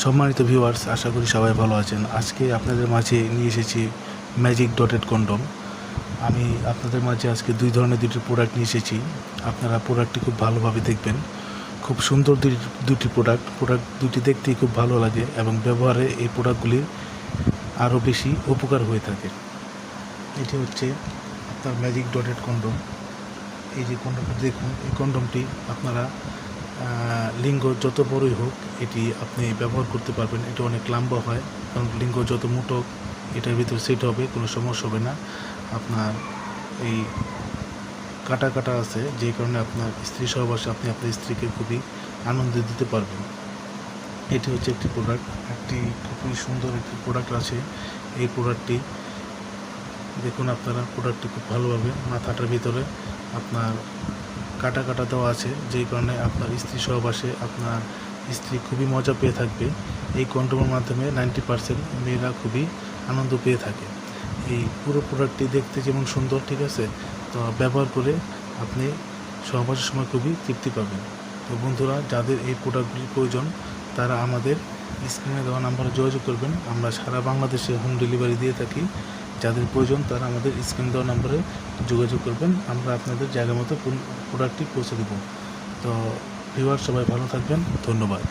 সম্মানিত ভিউয়ার্স, আশা করি সবাই ভালো আছেন। আজকে আপনাদের মাঝে নিয়ে এসেছি ম্যাজিক ডটেড কন্ডম। আমি আপনাদের মাঝে আজকে দুটি প্রোডাক্ট নিয়ে এসেছি। আপনারা প্রোডাক্টটি খুব ভালোভাবে দেখবেন। খুব সুন্দর দুটি প্রোডাক্ট দুটি দেখতেই খুব ভালো লাগে এবং ব্যবহারে এই প্রোডাক্টগুলির আরও বেশি উপকার হয়ে থাকে। এটি হচ্ছে আপনার ম্যাজিক ডটেড কন্ডম। এই যে কন্ডমটি দেখুন, এই কন্ডমটি আপনারা লিঙ্গ যত বড়ই হোক এটি আপনি ব্যবহার করতে পারবেন। এটি অনেক লম্বা হয়, কারণ লিঙ্গ যত মোটো এটার ভিতরে সেট হবে, কোনো সমস্যা হবে না। আপনার এই কাটা কাটা আছে, যেই কারণে আপনার স্ত্রী সহবাসে আপনি আপনার স্ত্রীকে খুবই আনন্দ দিতে পারবেন। এটি হচ্ছে একটি প্রোডাক্ট, খুবই সুন্দর একটি প্রোডাক্ট আছে। এই প্রোডাক্টটি দেখুন আপনারা, প্রোডাক্টটি খুব ভালোভাবে মাথাটার ভিতরে আপনার কাটা কাটা দেওয়া আছে, যেই কারণে আপনার স্ত্রী সহবাসে আপনার স্ত্রী খুবই মজা পেয়ে থাকবে। এই কন্ডোমের মাধ্যমে 90% মেয়েরা খুবই আনন্দ পেয়ে থাকে। এই পুরো প্রোডাক্টটি দেখতে যেমন সুন্দর, ঠিক আছে, তো ব্যবহার করে আপনি সহবাসের সময় খুবই তৃপ্তি পাবেন। তো বন্ধুরা, যাদের এই প্রোডাক্টগুলির প্রয়োজন তারা আমাদের স্ক্রিনে দেওয়া নাম্বারে যোগাযোগ করবেন। আমরা সারা বাংলাদেশে হোম ডেলিভারি দিয়ে থাকি। যাদের প্রয়োজন তারা আমাদের স্ক্রিনে দেওয়া নাম্বারে যোগাযোগ করবেন, আমরা আপনাদের জায়গা মতো প্রোডাক্টটি পৌঁছে দেব। তো ভিউয়ার সবাই ভালো থাকবেন, ধন্যবাদ।